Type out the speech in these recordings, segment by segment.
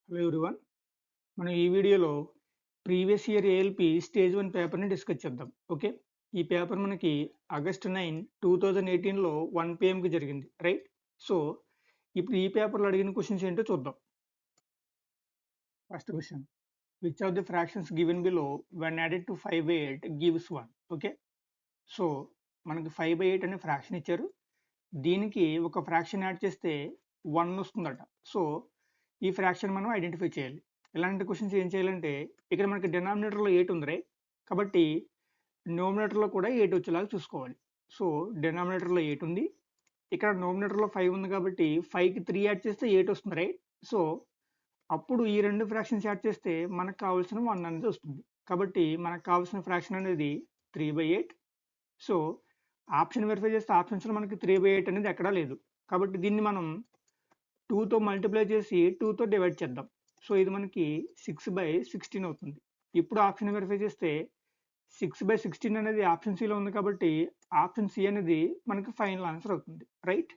Hello everyone. మనం ఈ వీడియోలో ప్రీవియస్ ఇయర్ ఏఎల్పి స్టేజ్ 1 పేపర్‌ని డిస్కస్ చేద్దాం. ఓకే. ఈ పేపర్ మనకి ఆగస్ట్ 9, 2018లో 1 పీఎంకి జరిగింది. రైట్. సో, ఇప్పుడు ఈ పేపర్‌లో అడిగిన క్వెషన్స్ ఏంటో చూద్దాం. First question. Which of the fractions given below when added to 5/8 gives 1. Okay. So, మనకి 5/8 అనే ఫ్రాక్షన్ ఇచ్చారు. దీనికి ఒక ఫ్రాక్షన్ యాడ్ చేస్తే 1 వస్తుందట. సో, ఈ ఫ్రాక్షన్ మనం ఐడెంటిఫై చేయాలి. ఇలాంటి క్వెషన్స్ ఏం చేయాలంటే, ఇక్కడ మనకి డినామినేటర్‌లో 8 ఉంది రైట్. కాబట్టి న్యూమరేటర్‌లో కూడా 8 వచ్చేలాగా చూసుకోవాలి. సో, డినామినేటర్‌లో 8 ఉంది. ఇక్కడ న్యూమరేటర్‌లో 5 ఉంది కాబట్టి 5కి 3 యాడ్ చేస్తే 8 వస్తుంది రైట్. సో, అప్పుడు ఈ 2 ఫ్రాక్షన్స్ యాడ్ చేస్తే మనకు కావాల్సిన 1 అనేది వస్తుంది. కాబట్టి మనకు కావాల్సిన ఫ్రాక్షన్ అనేది 3/8. సో, ఆప్షన్ వెరిఫై చేస్తే ఆప్షన్స్‌లో మనకి 3/8 అనేది ఎక్కడా లేదు. కాబట్టి దీన్ని మనం 2తో మల్టిప్లై చేసి 2తో డివైడ్ చేద్దాం. సో, ఇది మనకి 6/16 అవుతుంది. ఇప్పుడు ఆప్షన్ వెరిఫై చేస్తే 6/16 అనేది ఆప్షన్ సిలో ఉంది కాబట్టి ఆప్షన్ సి అనేది మనకి ఫైనల్ ఆన్సర్ అవుతుంది. Right.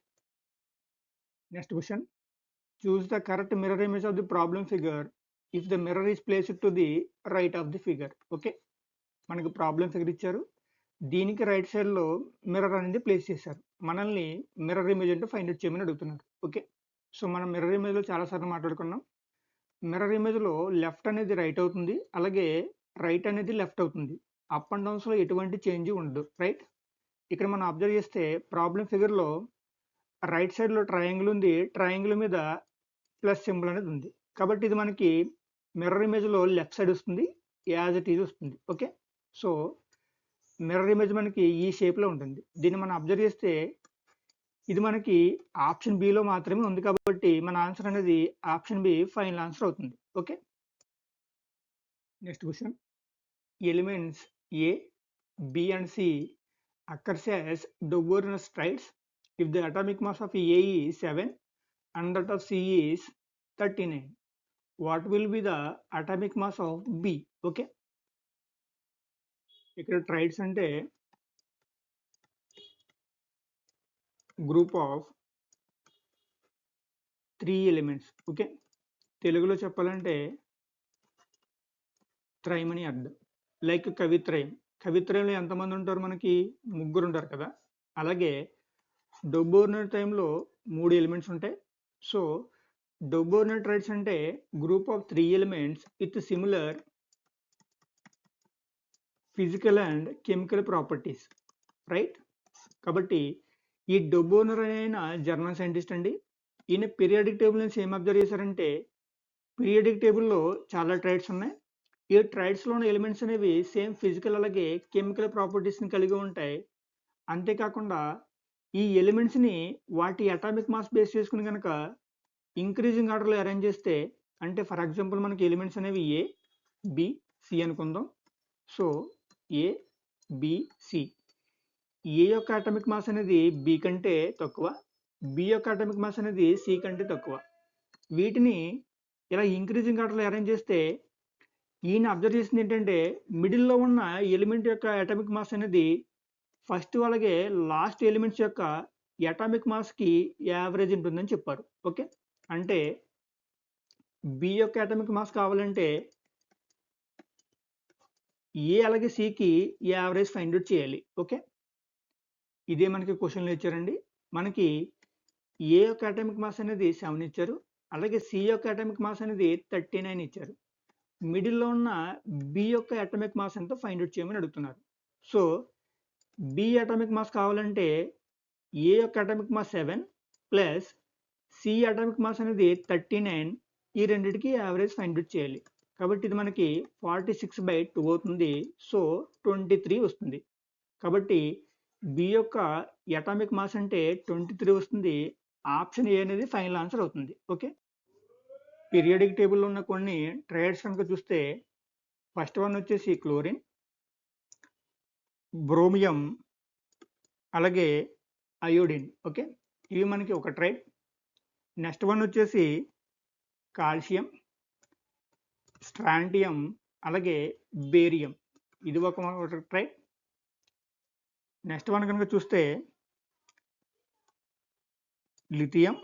Next question. Choose the correct mirror image of the problem figure if the mirror is placed to the right of the figure. Okay. మనకి problem figure ఇచ్చారు. దీనికి right సైడ్‌లో mirror అనేది place చేశారు. మనల్ని mirror image అంటే find out చేయమని అడుగుతున్నారు. ఓకే. సో, మనం మిర్రర్ ఇమేజ్‌లో చాలా సార్లు మాట్లాడుకున్నాం. మిర్రర్ ఇమేజ్‌లో లెఫ్ట్ అనేది రైట్ అవుతుంది. అలాగే రైట్ అనేది లెఫ్ట్ అవుతుంది. అప్ అండ్ డౌన్స్‌లో ఎటువంటి చేంజ్ ఉండదు. రైట్. ఇక్కడ మనం అబ్జర్వ్ చేస్తే ప్రాబ్లమ్ ఫిగర్‌లో రైట్ సైడ్‌లో ట్రయాంగిల్ ఉంది. ట్రయాంగిల్ మీద ప్లస్ సింబల్ అనేది ఉంది. కాబట్టి ఇది మనకి మిర్రర్ ఇమేజ్‌లో లెఫ్ట్ సైడ్ వస్తుంది. యాజ్ ఇట్ ఈజ్ వస్తుంది. ఓకే. సో, మిర్రర్ ఇమేజ్ మనకి ఈ షేప్‌లో ఉంటుంది. దీన్ని మనం అబ్జర్వ్ చేస్తే ఇది మనకి ఆప్షన్ బిలో మాత్రమే ఉంది కాబట్టి మన ఆన్సర్ అనేది ఆప్షన్ బి ఫైనల్ ఆన్సర్ అవుతుంది. Okay. Next question. Elements A, B and C occurs as Doberan's triads if the atomic mass of A is 7 and that of C is 39. What will be the atomic mass of B? Okay. ఇక్కడ ట్రైడ్స్ అంటే group of 3 elements. Okay. తెలుగులో చెప్పాలంటే త్రయం అని అర్థం. Like కవిత్రయం. కవిత్రయంలో ఎంతమంది ఉంటారు మనకి? ముగ్గురు ఉంటారు కదా. అలాగే డొబోర్నర్ టైంలో 3 ఎలిమెంట్స్ ఉంటాయి. సో, డొబోర్నర్ ట్రైడ్స్ అంటే group of 3 elements with similar physical and chemical properties. Right. కాబట్టి ఈ డొబోర్నర్ అయిన జర్మన్ సైంటిస్ట్ అండి. ఈయన పీరియాడిక్ టేబుల్ నుంచి ఏం అబ్జర్వ్ చేశారంటే, పీరియాడిక్ టేబుల్‌లో చాలా ట్రైడ్స్ ఉన్నాయి. ఈ ట్రైడ్స్‌లో ఉన్న ఎలిమెంట్స్ అనేవి సేమ్ ఫిజికల్ అలాగే కెమికల్ ప్రాపర్టీస్‌ని కలిగి ఉంటాయి. అంతేకాకుండా ఈ ఎలిమెంట్స్‌ని వాటి అటామిక్ మాస్ బేస్ చేసుకొని గనక ఇంక్రీజింగ్ ఆర్డర్‌లో అరేంజ్ చేస్తే, అంటే ఫర్ ఎగ్జాంపుల్ మనకి ఎలిమెంట్స్ అనేవి ఏ, బి, సి అనుకుందాం. సో, ఏ, బి, సి. ఏ యొక్క అటామిక్ మాస్ అనేది బి కంటే తక్కువ. బి యొక్క అటామిక్ మాస్ అనేది సి కంటే తక్కువ. వీటిని ఇలా ఇంక్రీజింగ్ ఆర్డర్‌లో అరేంజ్ చేస్తే ఈయన అబ్జర్వ్ చేసింది ఏంటంటే, మిడిల్‌లో ఉన్న ఎలిమెంట్ యొక్క అటామిక్ మాస్ అనేది ఫస్ట్ అలాగే లాస్ట్ ఎలిమెంట్స్ యొక్క అటామిక్ మాస్‌కి యావరేజ్ ఉంటుందని చెప్పారు. ఓకే. అంటే బి యొక్క అటామిక్ మాస్ కావాలంటే ఏ అలాగే సికి యావరేజ్ ఫైండ్ అవుట్ చేయాలి. ఓకే. ఇదే మనకి క్వెషన్‌లో ఇచ్చారండి. మనకి ఏ యొక్క అటామిక్ మాస్ అనేది 7 ఇచ్చారు. అలాగే సి యొక్క అటామిక్ మాస్ అనేది 39 ఇచ్చారు. మిడిల్‌లో ఉన్న బి యొక్క అటామిక్ మాస్ ఎంతో ఫైండ్ అవుట్ చేయమని అడుగుతున్నారు. సో, బి అటామిక్ మాస్ కావాలంటే ఏ యొక్క atomic mass 7 plus C atomic mass అనేది 39, ఈ రెండిటికి యావరేజ్ ఫైండ్ అవుట్ చేయాలి. కాబట్టి ఇది మనకి 46/2 అవుతుంది. సో, 23 వస్తుంది. కాబట్టి బి యొక్క అటామిక్ మాస్ అంటే 23 వస్తుంది. ఆప్షన్ ఏ అనేది ఫైనల్ ఆన్సర్ అవుతుంది. ఓకే. పీరియాడిక్ టేబుల్‌లో ఉన్న కొన్ని ట్రైడ్స్ కనుక చూస్తే ఫస్ట్ వన్ వచ్చేసి క్లోరిన్, బ్రోమియం, అలాగే అయోడిన్. ఓకే. ఇవి మనకి ఒక ట్రైడ్. నెక్స్ట్ వన్ వచ్చేసి కాల్షియం, స్ట్రాంటియం, అలాగే బేరియం. ఇది ఒక ట్రైడ్. నెక్స్ట్ వన్ కనుక చూస్తే లిథియం,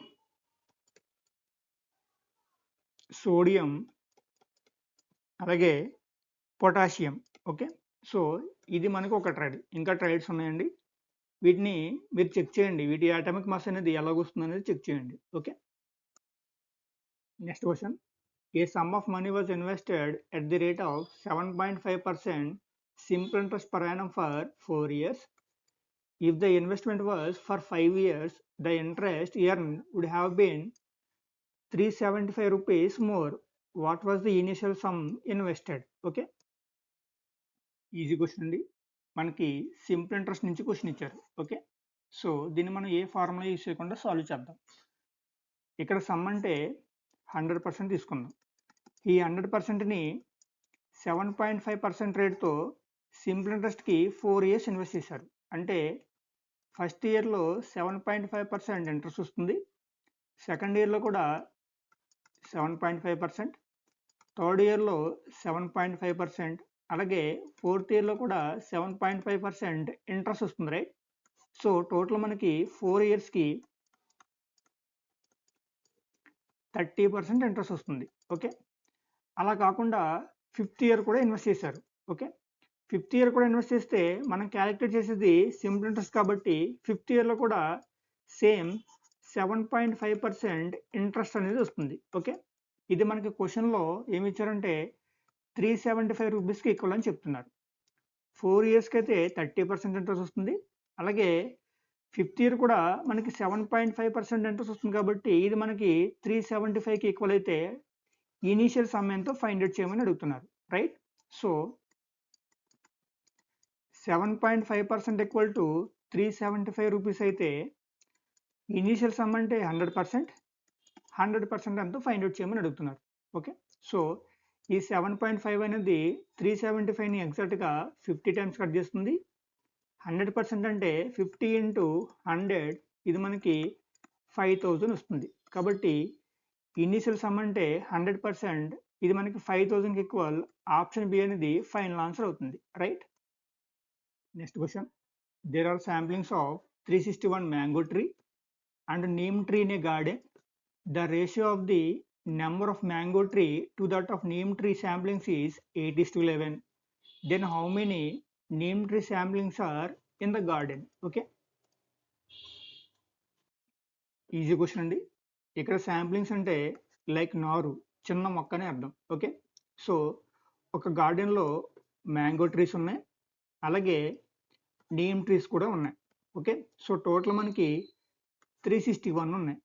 సోడియం, అలాగే పొటాషియం. ఓకే. సో ఇది మనకు ఒక ట్రైడ్. ఇంకా ట్రైడ్స్ ఉన్నాయండి. వీటిని మీరు చెక్ చేయండి. వీటి అటామిక్ మాస్ అనేది ఎలాగొస్తుందనేది చెక్ చేయండి. Okay. Next question. A sum of money was invested at the rate of 7.5% simple interest per annum for 4 years. If the investment was for 5 years, the interest earned would have been 375 rupees more. What was the initial sum invested? Okay. Easy question అండి. మనకి simple interest నుంచి question ఇచ్చారు. Okay. So దీన్ని మనం ఏ formula use చేయకుండా solve చేద్దాం. ఇక్కడ some అంటే 100% తీసుకుందాం. ఈ 100%ని 7.5% రేట్తో సింపుల్ ఇంట్రెస్ట్కి 4 ఇయర్స్ ఇన్వెస్ట్ చేశారు. అంటే ఫస్ట్ ఇయర్లో 7.5% ఇంట్రెస్ట్ వస్తుంది, సెకండ్ ఇయర్లో కూడా 7.5%, థర్డ్ ఇయర్లో 7.5%, అలాగే ఫోర్త్ ఇయర్లో కూడా 7.5% ఇంట్రెస్ట్ వస్తుంది, రైట్? సో టోటల్ మనకి 4 ఇయర్స్కి 30% ఇంట్రెస్ట్ వస్తుంది. ఓకే. అలా కాకుండా ఫిఫ్త్ ఇయర్ కూడా ఇన్వెస్ట్ చేశారు. ఓకే. ఫిఫ్త్ ఇయర్ కూడా ఇన్వెస్ట్ చేస్తే మనం క్యాలిక్యులేట్ చేసేది సింపుల్ ఇంట్రెస్ట్ కాబట్టి ఫిఫ్త్ ఇయర్లో కూడా సేమ్ 7.5% ఇంట్రెస్ట్ అనేది వస్తుంది. ఓకే. ఇది మనకి క్వశ్చన్లో ఏమి ఇచ్చారంటే 375 రూపీస్కి ఈక్వల్ అని చెప్తున్నారు. 4 ఇయర్స్కి అయితే 30% ఇంట్రెస్ట్ వస్తుంది, అలాగే ఫిఫ్త్ ఇయర్ కూడా మనకి 7.5% ఇంట్రెస్ట్ వస్తుంది కాబట్టి ఇది మనకి 375కి ఈక్వల్ అయితే ఇనీషియల్ సమ్ ఎంతో ఫైండ్ అవుట్ చేయమని అడుగుతున్నారు, right? So 7.5% equal to 375 rupees అయితే ఇనీషియల్ సమ్ అంటే 100% ఎంతో ఫైండ్ అవుట్ చేయమని అడుగుతున్నారు. ఓకే. సో ఈ 7.5 అనేది 375ని ఎగ్జాక్ట్గా 50 టైమ్స్ కట్ చేస్తుంది. 100% అంటే 50 ఇంటూ 100, ఇది మనకి 5000 వస్తుంది. కాబట్టి ఇనీషియల్ సమ్ అంటే 100%, ఇది మనకి 5000కి ఈక్వల్. ఆప్షన్ బి అనేది ఫైనల్ ఆన్సర్ అవుతుంది, right? Next question. There are samplings of 361 mango tree and neem tree in a garden. The ratio of the number of mango tree to that of neem tree samplings is 8:11. Then how many neem tree samplings are in the garden? Okay. Easy question అండి. ఇక్కడ samplings అంటే like నారు, చిన్న మొక్క అని అర్థం. Okay. So ఒక గార్డెన్లో మ్యాంగో ట్రీస్ ఉన్నాయి, అలాగే నీమ్ ట్రీస్ కూడా ఉన్నాయి. ఓకే. సో టోటల్ మనకి 361 ఉన్నాయి.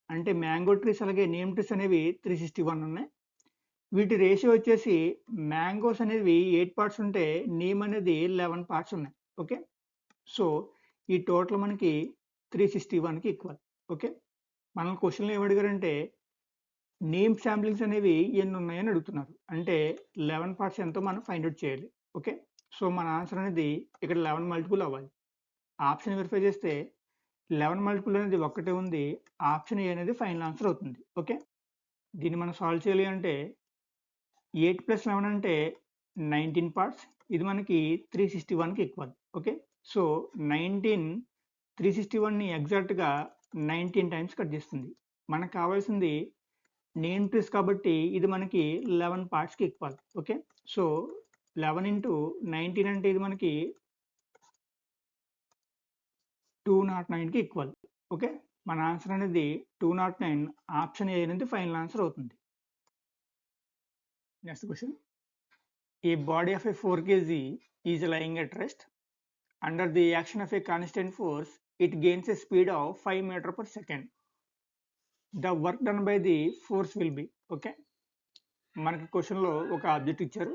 అంటే మ్యాంగో ట్రీస్ అలాగే నీమ్ ట్రీస్ అనేవి 361 ఉన్నాయి. వీటి రేషియో వచ్చేసి మ్యాంగోస్ అనేవి 8 పార్ట్స్ ఉంటే నీమ్ అనేది 11 పార్ట్స్ ఉన్నాయి. ఓకే. సో ఈ టోటల్ మనకి 361కి ఈక్వల్. ఓకే. మన క్వశ్చన్లో ఏమి అడిగారంటే నీమ్ శాంప్లింగ్స్ అనేవి ఎన్ని ఉన్నాయని అడుగుతున్నారు. అంటే 11 పార్ట్స్ ఎంతో మనం ఫైండ్ అవుట్ చేయాలి. ఓకే. సో మన ఆన్సర్ అనేది ఇక్కడ 11 మల్టిపుల్ అవ్వాలి. ఆప్షన్ వెరిఫై చేస్తే 11 మల్టిపుల్ అనేది ఒక్కటే ఉంది. ఆప్షన్ ఏ అనేది ఫైనల్ ఆన్సర్ అవుతుంది. ఓకే. దీన్ని మనం సాల్వ్ చేయాలి అంటే 8 + 11 అంటే 19 పార్ట్స్. ఇది మనకి 361కి ఈక్వల్. ఓకే. సో 361ని ఎగ్జాక్ట్గా 19 టైమ్స్ కట్ చేస్తుంది. మనకు కావాల్సింది నేమ్ ట్రీస్ కాబట్టి ఇది మనకి 11 పార్ట్స్కి ఈక్వల్. ఓకే. సో 11 ఇంటూ 19 అంటే ఇది మనకి 209కి ఈక్వల్. ఓకే. మన ఆన్సర్ అనేది 209. ఆప్షన్ ఏ అనేది ఫైనల్ ఆన్సర్ అవుతుంది. Next question. A body of a 4 kg is lying at rest. Under the action of a constant force, it gains a speed of 5 meters per second. The work done by the force will be. Okay. మనకి క్వశ్చన్లో ఒక object ఇచ్చారు.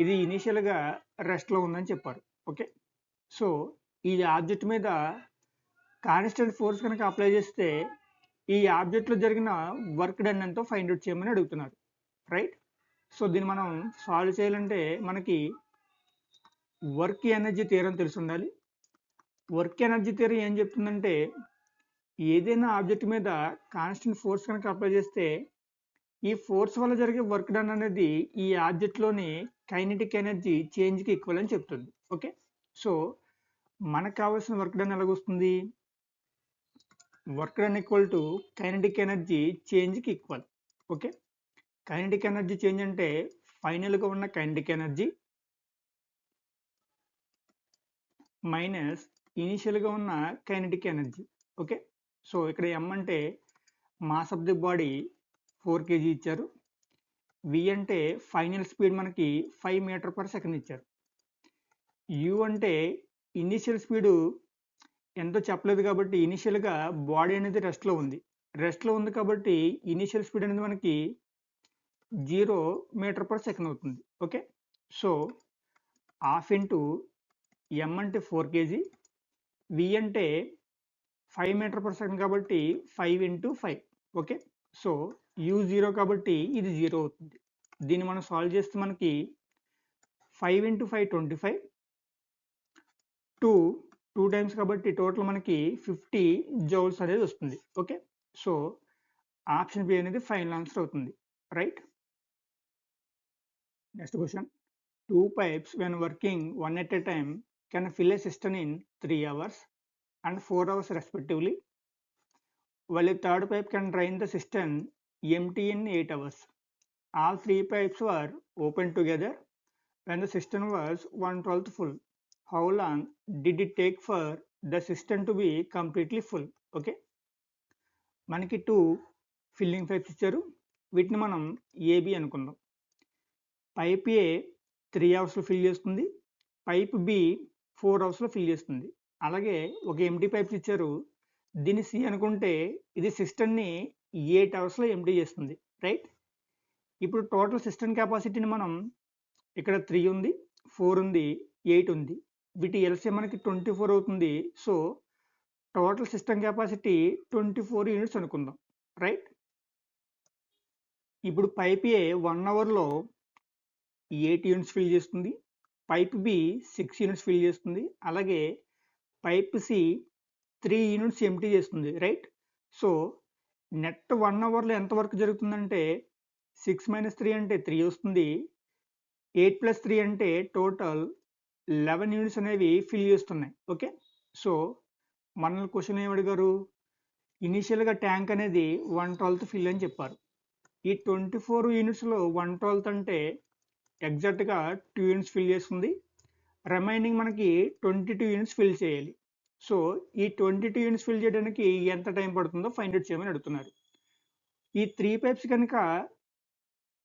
ఇది ఇనీషియల్గా రెస్ట్లో ఉందని చెప్పారు. Okay. So ఈ object మీద కాన్స్టెంట్ ఫోర్స్ కనుక అప్లై చేస్తే ఈ ఆబ్జెక్ట్లో జరిగిన వర్క్ డన్ ఎంతో ఫైండ్ అవుట్ చేయమని అడుగుతున్నారు, రైట్? సో దీన్ని మనం సాల్వ్ చేయాలంటే మనకి వర్క్ ఎనర్జీ థియరం తెలిసి ఉండాలి. వర్క్ ఎనర్జీ థియరీ ఏం చెప్తుందంటే ఏదైనా ఆబ్జెక్ట్ మీద కాన్స్టెంట్ ఫోర్స్ కనుక అప్లై చేస్తే ఈ ఫోర్స్ వల్ల జరిగే వర్క్ డన్ అనేది ఈ ఆబ్జెక్ట్లోని కైనెటిక్ ఎనర్జీ చేంజ్కి ఈక్వల్ అని చెప్తుంది. ఓకే. సో మనకు కావాల్సిన వర్క్ డన్ ఎలాగొస్తుంది? Work done equal to kinetic energy చేంజ్కి equal. Okay. Kinetic energy change అంటే ఫైనల్గా ఉన్న కైనెటిక్ ఎనర్జీ మైనస్ ఇనిషియల్గా ఉన్న కైనెటిక్ ఎనర్జీ. ఓకే, సో ఇక్కడ ఎం అంటే mass of the body 4 kg ఇచ్చారు. వి అంటే ఫైనల్ స్పీడ్ మనకి 5 మీటర్/సెకండ్ ఇచ్చారు. యు అంటే ఇనిషియల్ స్పీడు ఎంతో చెప్పలేదు కాబట్టి ఇనిషియల్గా బాడీ అనేది రెస్ట్లో ఉంది కాబట్టి ఇనిషియల్ స్పీడ్ అనేది మనకి 0 మీటర్/సెకండ్ అవుతుంది. ఓకే, సో హాఫ్ ఇంటూ ఎం అంటే 4 kg, వి అంటే 5 మీటర్/సెకండ్ కాబట్టి 5 ఇంటూ 5. ఓకే, సో యూ 0 కాబట్టి ఇది 0 అవుతుంది. దీన్ని మనం సాల్వ్ చేస్తే మనకి 5 ఇంటూ 5 25, 2 టైమ్స్ కాబట్టి టోటల్ మనకి 50 జౌల్స్ అనేది వస్తుంది. ఓకే, సో ఆప్షన్ బి అనేది ఫైనల్ ఆన్సర్ అవుతుంది. Right. Next question. 2 pipes when working one at a time can fill a cistern in 3 hours and 4 hours respectively, while a third pipe can drain the cistern empty in 8 hours. All 3 pipes were opened together when the cistern was 1/12 full. How long did it take for the cistern to be completely full? Okay, మనకి 2 filling pipes ఇచ్చారు. వీటిని మనం AB అనుకుందాం. Pipe A 3 అవర్స్లో fill చేస్తుంది, pipe B 4 అవర్స్లో fill చేస్తుంది. అలాగే ఒక ఎంటీ పైప్స్ ఇచ్చారు, దీన్ని సి అనుకుంటే ఇది సిస్టమ్ని 8 అవర్స్లో ఎంటీ చేస్తుంది. రైట్. ఇప్పుడు టోటల్ సిస్టమ్ కెపాసిటీని మనం ఇక్కడ 3 ఉంది, 4 ఉంది, 8 ఉంది, వీటి ఎల్సిఎం మనకి 24 అవుతుంది. So total system capacity 24 units అనుకుందాం. రైట్. ఇప్పుడు పైప్ ఏ 1 అవర్లో 8 యూనిట్స్ ఫిల్ చేస్తుంది, పైప్ బి 6 యూనిట్స్ ఫిల్ చేస్తుంది, అలాగే పైప్ సి 3 యూనిట్స్ ఎంటీ చేస్తుంది. రైట్. సో నెట్ 1 అవర్లో ఎంత వర్క్ జరుగుతుందంటే 6 - 3 అంటే 3 వస్తుంది, 8 + 3 అంటే టోటల్ 11 యూనిట్స్ అనేవి ఫిల్ చేస్తున్నాయి. ఓకే, సో మనల్ని క్వశ్చన్ ఏమి అడిగారు, ఇనీషియల్గా ట్యాంక్ అనేది 1/12 ఫిల్ అని చెప్పారు. ఈ 24 యూనిట్స్లో 1/12 అంటే ఎగ్జాక్ట్గా 2 యూనిట్స్ ఫిల్ చేస్తుంది, రిమైనింగ్ మనకి 22 యూనిట్స్ ఫిల్ చేయాలి. సో ఈ 22 యూనిట్స్ ఫిల్ చేయడానికి ఎంత టైం పడుతుందో ఫైండ్ అవుట్ చేయమని అడుగుతున్నారు. ఈ 3 పైప్స్ కనుక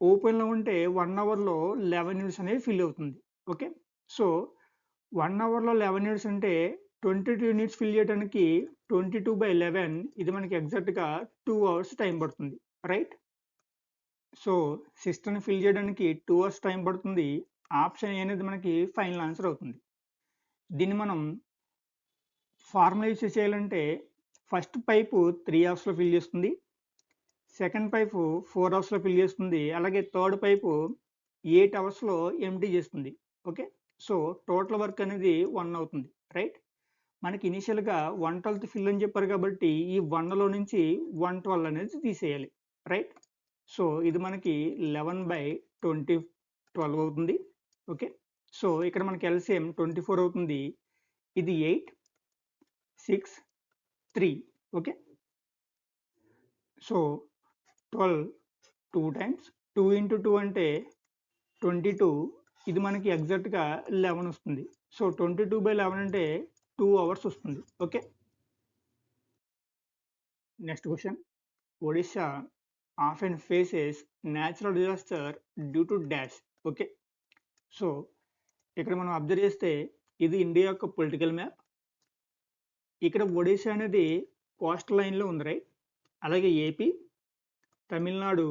ఓపెన్లో ఉంటే 1 అవర్లో 11 యూనిట్స్ అనేవి ఫిల్ అవుతుంది. ఓకే, సో 1 అవర్లో 11 యూనిట్స్ అంటే 22 యూనిట్స్ ఫిల్ చేయడానికి 22/11, ఇది మనకి ఎగ్జాక్ట్గా 2 అవర్స్ టైం పడుతుంది. రైట్. సో సిస్టమ్ని ఫిల్ చేయడానికి 2 అవర్స్ టైం పడుతుంది. ఆప్షన్ ఏ అనేది మనకి ఫైనల్ ఆన్సర్ అవుతుంది. దీన్ని మనం ఫార్ములా యూస్ చేయాలంటే ఫస్ట్ పైపు 3 అవర్స్లో ఫిల్ చేస్తుంది, సెకండ్ పైపు 4 అవర్స్లో ఫిల్ చేస్తుంది, అలాగే థర్డ్ పైపు 8 అవర్స్లో ఎంటీ చేస్తుంది. ఓకే, సో టోటల్ వర్క్ అనేది 1 అవుతుంది. రైట్. మనకి ఇనీషియల్గా 1/12 ఫిల్ అని చెప్పారు కాబట్టి ఈ 1లో నుంచి 1/12 అనేది తీసేయాలి. రైట్. సో ఇది మనకి 11/12 అవుతుంది. ఓకే, సో ఇక్కడ మనకి ఎల్సిఎం 24 అవుతుంది, ఇది 8, 6, 3. ఓకే, సో 12 2 టైమ్స్ 2 × 2 అంటే 22, ఇది మనకి ఎగ్జాక్ట్గా 11 వస్తుంది. సో 22/11 అంటే 2 అవర్స్ వస్తుంది. Okay. Next question. Odisha often faces natural disaster due to dash. Okay, so ఇక్కడ మనం అబ్జర్వ్ చేస్తే ఇది ఇండియా యొక్క పొలిటికల్ మ్యాప్. ఇక్కడ ఒడిశా అనేది కోస్టల్ లైన్లో ఉంది. రైట్. అలాగే ఏపీ, తమిళనాడు,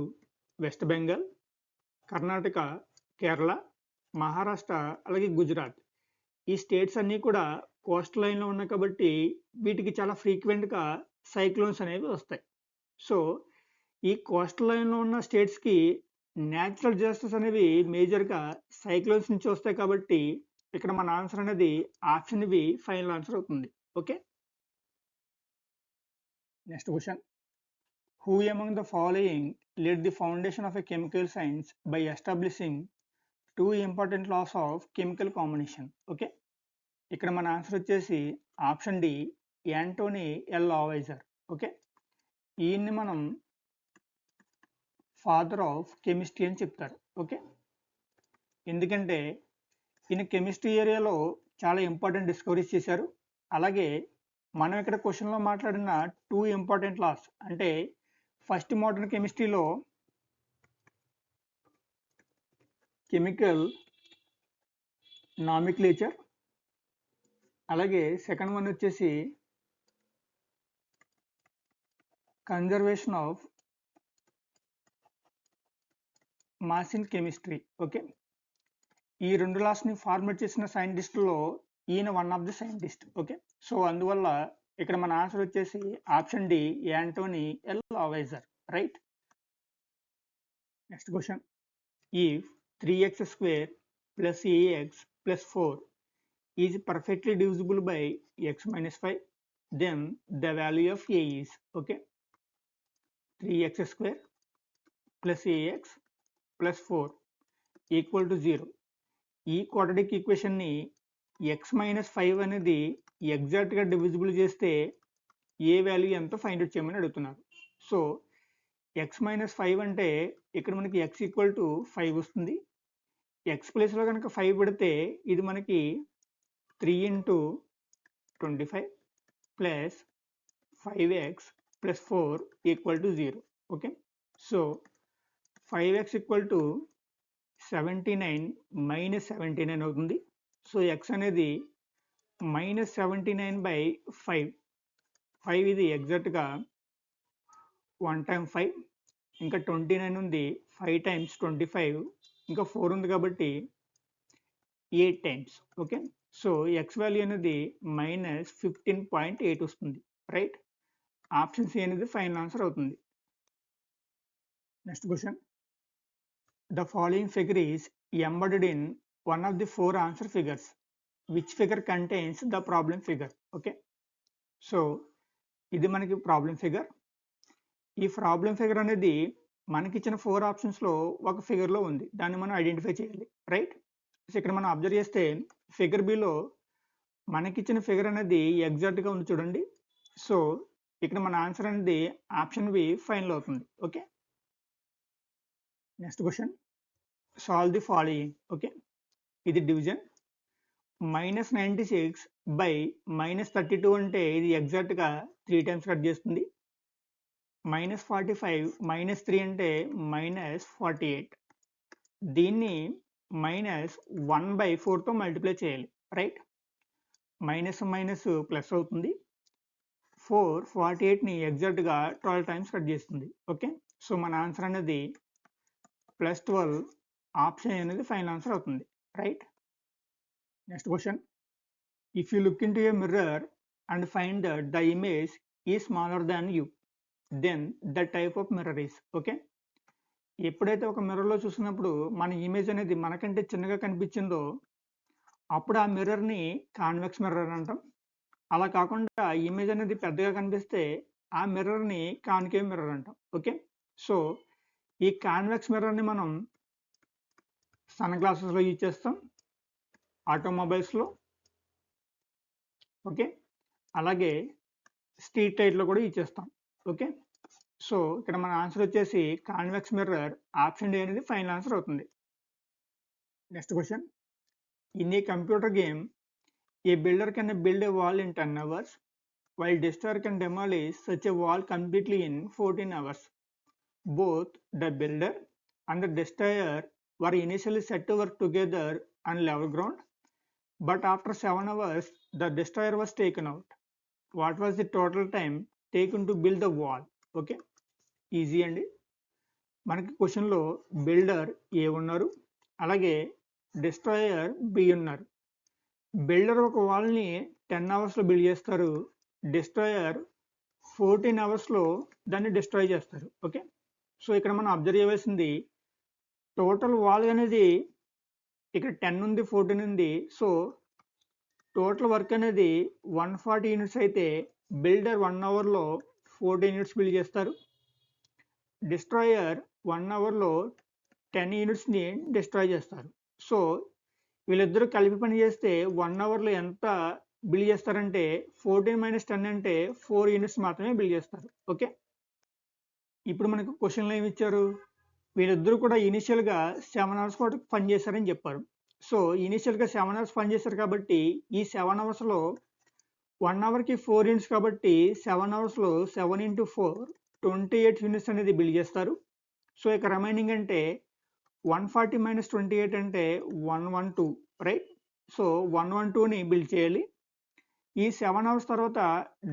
వెస్ట్ బెంగాల్, కర్ణాటక, కేరళ, మహారాష్ట్ర, అలాగే గుజరాత్, ఈ స్టేట్స్ అన్నీ కూడా కోస్టల్ లైన్లో ఉన్నాయి కాబట్టి వీటికి చాలా ఫ్రీక్వెంట్గా సైక్లోన్స్ అనేవి వస్తాయి. సో ఈ కోస్టల్ లైన్లో ఉన్న స్టేట్స్కి న్యాచురల్ డిజాస్టర్స్ అనేవి మేజర్గా సైక్లోన్స్ నుంచి వస్తాయి కాబట్టి ఇక్కడ మన ఆన్సర్ అనేది ఆప్షన్ బి ఫైనల్ ఆన్సర్ అవుతుంది. Okay. Next question. Who among the following laid the foundation of a chemical science by establishing 2 important laws of chemical combination? Okay, ఇక్కడ మన ఆన్సర్ వచ్చేసి option D, Antoine L Lavoisier. Okay, ఈయన్ని మనం father of chemistry అని చెప్తారు. Okay, ఎందుకంటే ఈయన chemistry ఏరియాలో చాలా ఇంపార్టెంట్ డిస్కవరీస్ చేశారు. అలాగే మనం ఇక్కడ క్వశ్చన్లో మాట్లాడిన 2 ఇంపార్టెంట్ లాస్ అంటే ఫస్ట్ మోడర్న్ కెమిస్ట్రీలో కెమికల్ నామిక్లేచర్, అలాగే సెకండ్ వన్ వచ్చేసి conservation of mass in chemistry. Okay, ఈ 2 లాస్ని ఫార్మేట్ చేసిన సైంటిస్టులో ఈయన one of the scientist. Okay, so అందువల్ల ఇక్కడ మన ఆన్సర్ వచ్చేసి option D, Antoine L Lavoisier. Right. Next question, if 3x² plus ax plus 4 is perfectly divisible by x minus 5, then the value of a is, okay, 3x² plus ax plus 4 equal to 0. ఈ quadratic ఈక్వేషన్ని x minus 5 అనేది ఎగ్జాక్ట్గా divisible చేస్తే ఏ value ఎంతో find out చేయమని అడుగుతున్నారు. So x minus 5 అంటే ఇక్కడ మనకి x ఈక్వల్ టు 5 వస్తుంది. ఎక్స్ ప్లేస్లో కనుక 5 పెడితే ఇది మనకి 3 into 25 plus 5x plus 4 equal to 0. Okay, so 5x equal to 79 minus 79 అవుతుంది. సో x అనేది మైనస్ 79/5. 5 ఇది ఎగ్జాక్ట్గా 1 times 5, ఇంకా 29 ఉంది, 5 times 25, ఇంకా 4 ఉంది కాబట్టి 8 times. Okay, so X value అనేది మైనస్ 15.8 వస్తుంది. రైట్. ఆప్షన్ సి అనేది ఫైనల్ ఆన్సర్ అవుతుంది. Next question, the following figure is embedded in one of the 4 answer figures. Which figure contains the problem figure? Okay, so ఇది మనకి problem figure. ఈ problem figure అనేది మనకిచ్చిన 4 ఆప్షన్స్లో ఒక ఫిగర్లో ఉంది, దాన్ని మనం ఐడెంటిఫై చేయాలి. రైట్. సో ఇక్కడ మనం అబ్జర్వ్ చేస్తే ఫిగర్ బిలో మనకిచ్చిన ఫిగర్ అనేది ఎగ్జాక్ట్గా ఉంది చూడండి. సో ఇక్కడ మన ఆన్సర్ అనేది ఆప్షన్ బి ఫైనల్ అవుతుంది. Okay, next question, solve the following. Okay, ఇది డివిజన్. -96 బై -32 అంటే ఇది ఎగ్జాక్ట్గా 3 times కట్ చేస్తుంది. -45 -3 అంటే -48. దీన్ని -1/4తో మల్టిప్లై చేయాలి. రైట్. మైనస్ మైనస్ ప్లస్ అవుతుంది. 48ని ఎగ్జాక్ట్గా 12 times కట్ చేస్తుంది. ఓకే, సో మన ఆన్సర్ అనేది +12, ఆప్షన్ అనేది ఫైనల్ ఆన్సర్ అవుతుంది. Right. Next question, if you look into a mirror and find that the image is smaller than you, then the type of mirror is. Okay, ఎప్పుడైతే ఒక మిర్రర్లో చూసినప్పుడు మన image అనేది మనకంటే చిన్నగా కనిపించిందో అప్పుడు ఆ మిర్రర్ని కాన్వెక్స్ మిర్రర్ అంటాం. అలా కాకుండా ఇమేజ్ అనేది పెద్దగా కనిపిస్తే ఆ మిర్రర్ని కాన్కేవ్ మిర్రర్ అంటాం. ఓకే, సో ఈ కాన్వెక్స్ మిర్రర్ని మనం సన్ గ్లాసెస్లో యూజ్ చేస్తాం, ఆటోమొబైల్స్లో, ఓకే, అలాగే స్ట్రీట్ లైట్లో కూడా యూజ్ చేస్తాం. ఓకే, సో ఇక్కడ మన ఆన్సర్ వచ్చేసి కాన్వెక్స్ మిర్రర్, ఆప్షన్ డి అనేది ఫైనల్ ఆన్సర్ అవుతుంది. Next question, in a computer game A builder can build a wall in 10 hours while destroyer can demolish such a wall completely in 14 hours. Both the builder and the destroyer were initially set to work together on level ground, but after 7 hours the destroyer was taken out. What was the total time taken to build the wall? Okay, easy అండి. మనకి క్వశ్చన్లో builder ఏ ఉన్నారు, అలాగే destroyer B ఉన్నారు. Builder ఒక వాల్ని 10 అవర్స్లో build చేస్తారు, destroyer 14 అవర్స్లో దాన్ని డిస్ట్రాయ్ చేస్తారు. ఓకే, సో ఇక్కడ మనం అబ్జర్వ్ చేయవలసింది టోటల్ వాల్ అనేది ఇక్కడ 10 ఉంది, 14 ఉంది. సో టోటల్ వర్క్ అనేది 140 యూనిట్స్ అయితే బిల్డర్ 1 అవర్లో 14 యూనిట్స్ బిల్డ్ చేస్తారు. డిస్ట్రాయర్ 1 అవర్లో 10 యూనిట్స్ని డిస్ట్రాయ్ చేస్తారు. సో వీళ్ళిద్దరూ కలిపి పని చేస్తే 1 అవర్లో ఎంత బిల్డ్ చేస్తారంటే 14 - 10 అంటే 4 యూనిట్స్ మాత్రమే బిల్డ్ చేస్తారు. ఓకే, ఇప్పుడు మనకు క్వశ్చన్లో ఏమి ఇచ్చారు, వీళ్ళిద్దరూ కూడా ఇనిషియల్గా 7 అవర్స్ పాటు పనిచేశారని చెప్పారు. సో ఇనిషియల్గా 7 అవర్స్ పనిచేశారు కాబట్టి ఈ 7 అవర్స్లో 1 అవర్కి 4 యూనిట్స్ కాబట్టి 7 అవర్స్లో 7 ఇంటూ 4 28 యూనిట్స్ అనేది బిల్డ్ చేస్తారు. సో ఇక రిమైనింగ్ అంటే 140 మైనస్ 28 అంటే 112 రైట్. సో 112ని బిల్డ్ చేయాలి. ఈ 7 అవర్స్ తర్వాత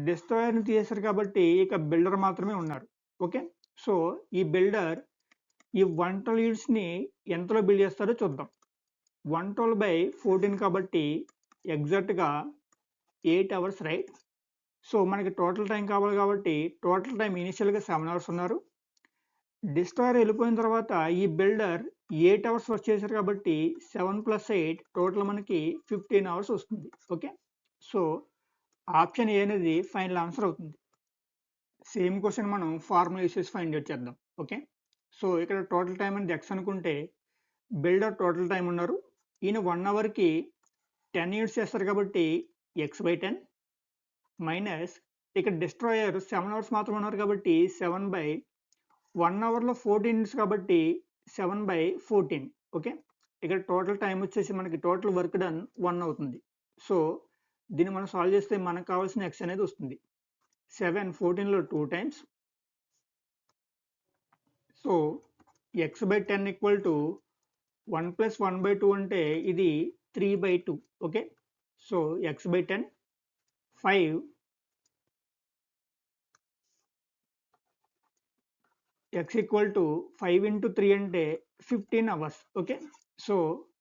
డిస్ట్రాయర్ని తీసేశారు కాబట్టి ఇక బిల్డర్ మాత్రమే ఉన్నారు. ఓకే, సో ఈ బిల్డర్ ఈ 112 యూనిట్స్ని ఎంతలో బిల్డ్ చేస్తారో చూద్దాం. 112/14 కాబట్టి ఎగ్జాక్ట్గా 8 అవర్స్ రైట్. సో మనకి టోటల్ టైం కావాలి కాబట్టి టోటల్ టైం ఇనిషియల్గా 7 అవర్స్ ఉన్నారు. డిస్ట్రాయర్ వెళ్ళిపోయిన తర్వాత ఈ బిల్డర్ 8 అవర్స్ వర్క్ చేశారు కాబట్టి 7 + 8 టోటల్ మనకి 15 అవర్స్ వస్తుంది. ఓకే, సో ఆప్షన్ ఏ అనేది ఫైనల్ ఆన్సర్ అవుతుంది. సేమ్ క్వశ్చన్ మనం ఫార్ములా యూస్ చేసి ఫైండ్ అవుట్ చేద్దాం. ఓకే, సో ఇక్కడ టోటల్ టైం అనేది ఎక్స్ అనుకుంటే బిల్డర్ టోటల్ టైం ఉన్నారు. ఈయన 1 అవర్కి 10 యూనిట్స్ చేస్తారు కాబట్టి x/10 మైనస్ ఇక్కడ డిస్ట్రాయర్ 7 అవర్స్ మాత్రం ఉన్నారు కాబట్టి 7/1 అవర్లో 14 యూనిట్స్ కాబట్టి 7/14. ఓకే, ఇక్కడ టోటల్ టైం వచ్చేసి మనకి టోటల్ వర్క్ డన్ 1 అవుతుంది. సో దీన్ని మనం సాల్వ్ చేస్తే మనకు కావాల్సిన x అనేది వస్తుంది. 7 14లో 2 times. So x/10 equal to 1 + 1/2 అంటే ఇది 3/2. Okay, so x/10 5 x equal to 5 into 3 అంటే 15 hours. Okay, so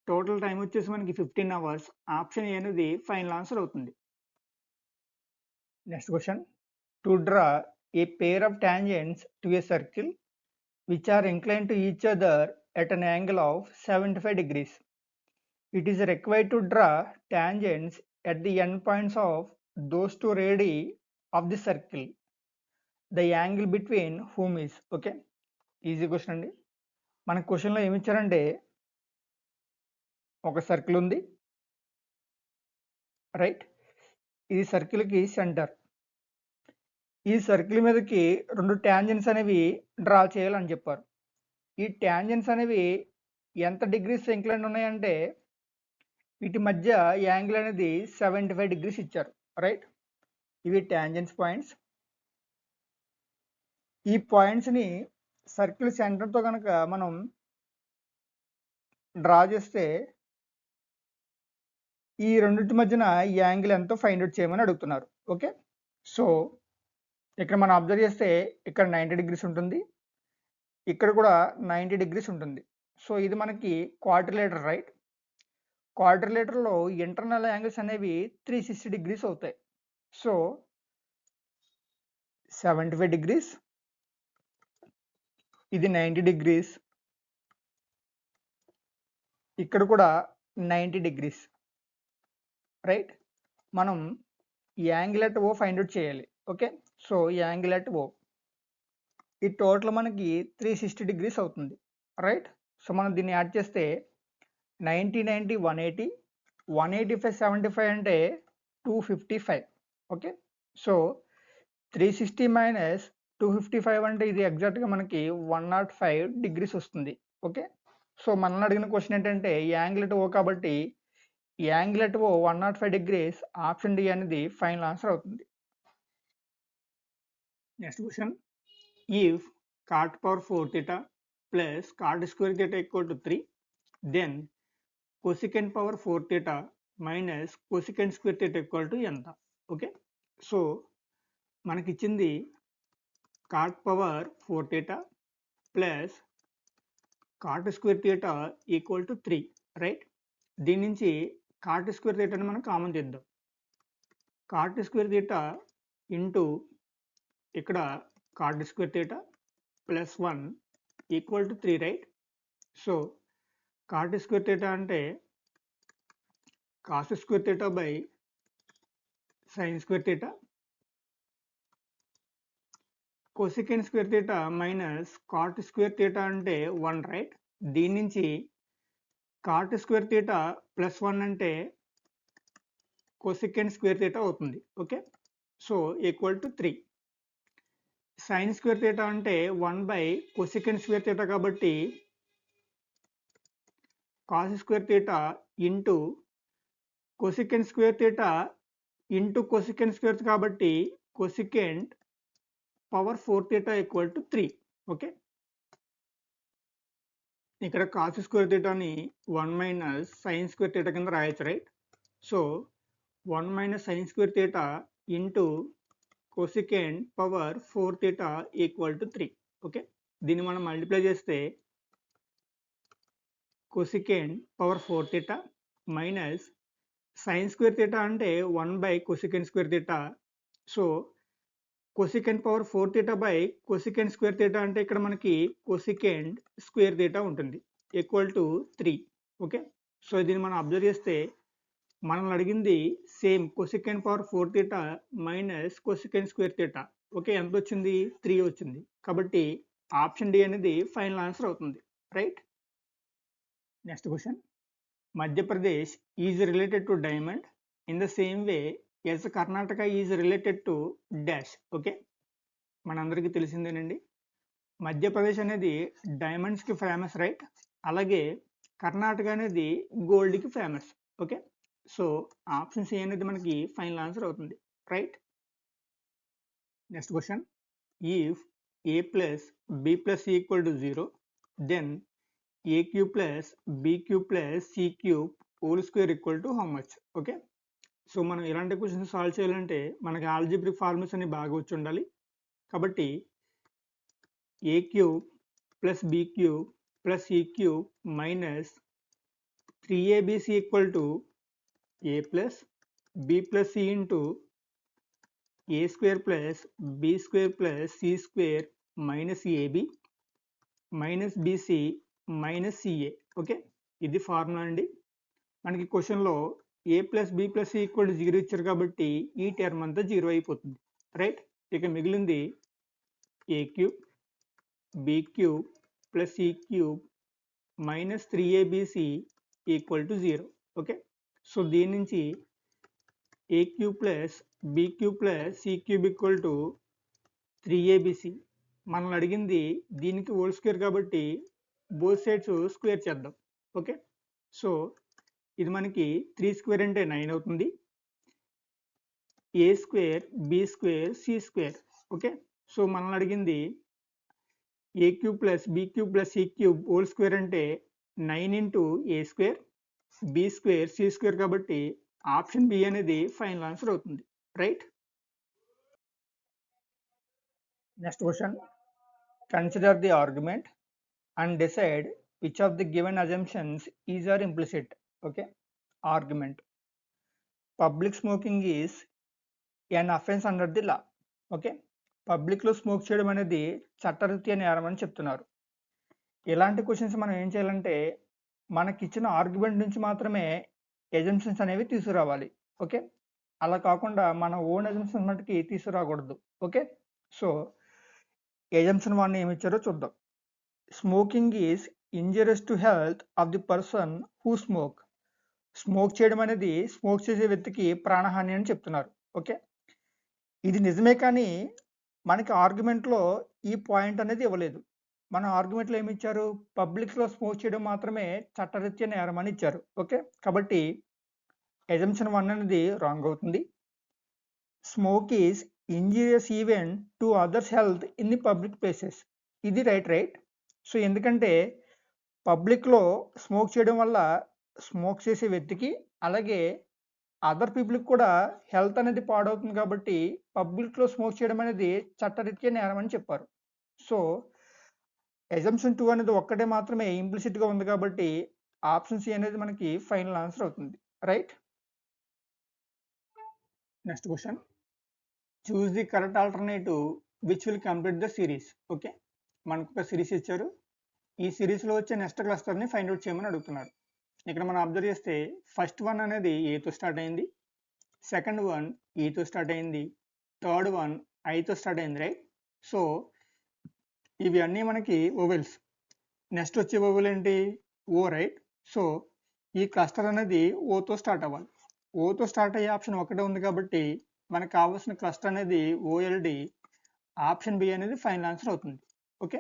total time వచ్చేసి మనకి 15 అవర్స్. ఆప్షన్ ఏ అనేది ఫైనల్ ఆన్సర్ అవుతుంది. Next question, to draw A pair of tangents to a circle which are inclined to each other at an angle of 75 degrees. It is required to draw tangents at the end points of those two radii of the circle. The angle between whom is. Okay, easy question అండి. మన క్వశ్చన్లో ఏమి ఇచ్చారంటే ఒక circle ఉంది right. ఇది సర్కిల్కి centre. ఈ circle మీదకి 2 ట్యాంజెంట్స్ అనేవి డ్రా చేయాలని చెప్పారు. ఈ ట్యాంజెంట్స్ అనేవి ఎంత డిగ్రీస్ ఇంక్లైన్ ఉన్నాయంటే వీటి మధ్య యాంగిల్ అనేది 75 డిగ్రీస్ ఇచ్చారు రైట్. ఇవి ట్యాంజెంట్స్ పాయింట్స్. ఈ పాయింట్స్ని సర్కిల్ సెంటర్తో కనుక మనం డ్రా చేస్తే ఈ రెండింటి మధ్యన యాంగిల్ ఎంతో ఫైండ్ అవుట్ చేయమని అడుగుతున్నారు. ఓకే, సో ఇక్కడ మనం అబ్జర్వ్ చేస్తే ఇక్కడ 90 డిగ్రీస్ ఉంటుంది, ఇక్కడ కూడా 90 డిగ్రీస్ ఉంటుంది. సో ఇది మనకి క్వాడ్రిలేటర్ రైట్. క్వాడ్రిలేటర్లో ఇంటర్నల్ యాంగిల్స్ అనేవి 360 డిగ్రీస్ అవుతాయి. సో 75 డిగ్రీస్, ఇది 90 డిగ్రీస్, ఇక్కడ కూడా 90 డిగ్రీస్ రైట్. మనం angle at O find out చేయాలి. Okay, so angle at O ఈ టోటల్ మనకి 360 డిగ్రీస్ అవుతుంది రైట్. సో మనం దీన్ని యాడ్ చేస్తే 90 90 180, 185 75 అంటే 255. ఓకే, సో 360 మైనస్ 255 అంటే ఇది ఎగ్జాక్ట్గా మనకి 105 డిగ్రీస్ వస్తుంది. ఓకే, సో మనల్ని అడిగిన క్వశ్చన్ ఏంటంటే యాంగిల్ అట్ ఓ కాబట్టి angle at O 105 degrees. Option D అనేది ఫైనల్ ఆన్సర్ అవుతుంది. Next question, if cot power 4 theta plus cot square theta equal to 3, then cosecant power 4 theta minus cosecant square theta equal to ఎంత. Okay, so మనకి ఇచ్చింది cot power 4 theta plus cot square theta equal to 3 right. దీని నుంచి cot square theta ని మనం common చేద్దాం. cot square theta into ఇక్కడ cot square theta plus 1 equal to 3 right. So cot square theta అంటే cos square theta by sin square theta, cosecant square theta minus cot square theta అంటే 1 right. దీని నుంచి cot square theta plus 1 అంటే cosecant square theta అవుతుంది. Okay, so equal to 3. Sine square theta అంటే 1/cosecant square theta కాబట్టి cos square theta into cosecant square theta into cosecant square కాబట్టి cosecant power 4 theta equal to 3. Okay, ఇక్కడ cos square థీటాని 1 minus sine square theta కింద రాయొచ్చు, right? So 1 minus sine square theta into cosecant power 4 theta equal to 3. Okay, దీన్ని మనం multiply చేస్తే cosecant power 4 theta minus sine square theta అంటే 1/cosecant square theta. So cosecant power 4 theta by cosecant square theta అంటే ఇక్కడ మనకి cosecant square theta ఉంటుంది equal to 3. Okay, so దీన్ని మనం అబ్జర్వ్ చేస్తే మనల్ని అడిగింది same cosecant power 4 theta minus cosecant square theta. Okay, ఎంత వచ్చింది? 3 వచ్చింది. కాబట్టి ఆప్షన్ డి అనేది ఫైనల్ ఆన్సర్ అవుతుంది, right? Next question, Madhya Pradesh is related to diamond in the same way yes Karnataka is related to dash. Okay, మనందరికీ తెలిసిందేనండి, మధ్యప్రదేశ్ అనేది డైమండ్స్కి ఫేమస్, రైట్? అలాగే కర్ణాటక అనేది గోల్డ్కి famous. Okay, so option C అనేది మనకి ఫైనల్ ఆన్సర్ అవుతుంది, right? Next question, if a plus B plus equal to 0 then a cube plus b cube plus c cube whole square equal to how much? Okay, so మనం ఇలాంటి questions solve చేయాలంటే మనకి algebraic formulas అన్ని బాగా వచ్చి ఉండాలి. కాబట్టి a cube plus b cube plus c cube minus 3abc equal to a plus b plus c into a square plus b square plus c square minus ab minus bc minus ca. Okay, ఇది formula అండి. మనకి క్వశ్చన్లో a plus B plus C equal to 0 ఇచ్చారు కాబట్టి ఈ term అంతా 0 అయిపోతుంది, right? ఇక మిగిలింది a cube b cube plus c cube minus 3abc equal to 0. Okay, so దీని నుంచి a cube plus b cube plus c cube equal to 3abc. మనల్ని అడిగింది దీనికి హోల్ స్క్వేర్ కాబట్టి బోత్ సైడ్స్ స్క్వేర్ చేద్దాం. ఓకే, సో ఇది మనకి 3 square అంటే 9 అవుతుంది. A square b square c square. Okay, so మనల్ని అడిగింది a cube plus b cube plus c cube whole square అంటే 9 into a square b square c square కాబట్టి option B అనేది ఫైనల్ ఆన్సర్ అవుతుంది, right? Next question, consider the argument and decide which of the given assumptions is are implicit. Okay, argument, public smoking is an offence under the law. Okay, పబ్లిక్లో smoke చేయడం అనేది చట్టరీత్యా నేరం అని చెప్తున్నారు. ఇలాంటి క్వశ్చన్స్ మనం ఏం చేయాలంటే మనకిచ్చిన ఆర్గ్యుమెంట్ నుంచి మాత్రమే ఎజంప్షన్స్ అనేవి తీసుకురావాలి. ఓకే, అలా కాకుండా మన ఓన్ ఎజంప్షన్స్ మటుకి తీసుకురాకూడదు. ఓకే, సో ఎజంప్షన్ 1 ఏమి ఇచ్చారో చూద్దాం. Smoking is injurious to health of the person who smoke. Smoke చేయడం అనేది స్మోక్ చేసే వ్యక్తికి ప్రాణహాని అని చెప్తున్నారు. ఓకే, ఇది నిజమే, కానీ మనకి ఆర్గ్యుమెంట్లో ఈ పాయింట్ అనేది ఇవ్వలేదు. మన ఆర్గ్యుమెంట్లో ఏమి ఇచ్చారు? పబ్లిక్లో స్మోక్ చేయడం మాత్రమే చట్టరీత్యా నేరం అని ఇచ్చారు. ఓకే, కాబట్టి ఎజంప్షన్ 1 అనేది రాంగ్ అవుతుంది. Smoke is injurious even to others health in the public places. ఇది రైట్. సో ఎందుకంటే పబ్లిక్లో స్మోక్ చేయడం వల్ల స్మోక్ చేసే వ్యక్తికి అలాగే అదర్ పీపుల్కి కూడా హెల్త్ అనేది పాడవుతుంది కాబట్టి పబ్లిక్లో స్మోక్ చేయడం అనేది చట్టరీత్యా నేరం అని చెప్పారు. సో ఎజంప్షన్ 2 అనేది ఒక్కటే మాత్రమే ఇంప్లిసిట్గా ఉంది కాబట్టి ఆప్షన్ సి అనేది మనకి ఫైనల్ ఆన్సర్ అవుతుంది, right? Next question, choose the correct alternative which will complete the series. Okay, మనకు ఒక సిరీస్ ఇచ్చారు. ఈ సిరీస్లో వచ్చే నెక్స్ట్ క్లస్టర్ని ఫైండ్ అవుట్ చేయమని అడుగుతున్నారు. ఇక్కడ మనం అబ్జర్వ్ చేస్తే ఫస్ట్ వన్ అనేది ఏతో స్టార్ట్ అయింది, సెకండ్ వన్ ఈతో స్టార్ట్ అయింది, థర్డ్ వన్ ఐతో స్టార్ట్ అయింది, రైట్? సో ఇవి అన్నీ మనకి ఓవెల్స్. నెక్స్ట్ వచ్చే ఓవెల్ ఏంటి? ఓ, రైట్? సో ఈ క్లస్టర్ అనేది ఓతో స్టార్ట్ అవ్వాలి. ఓతో స్టార్ట్ అయ్యే ఆప్షన్ ఒకటే ఉంది కాబట్టి మనకు కావాల్సిన క్లస్టర్ అనేది ఓఎల్డి ఆప్షన్ బి అనేది ఫైనల్ ఆన్సర్ అవుతుంది. ఓకే.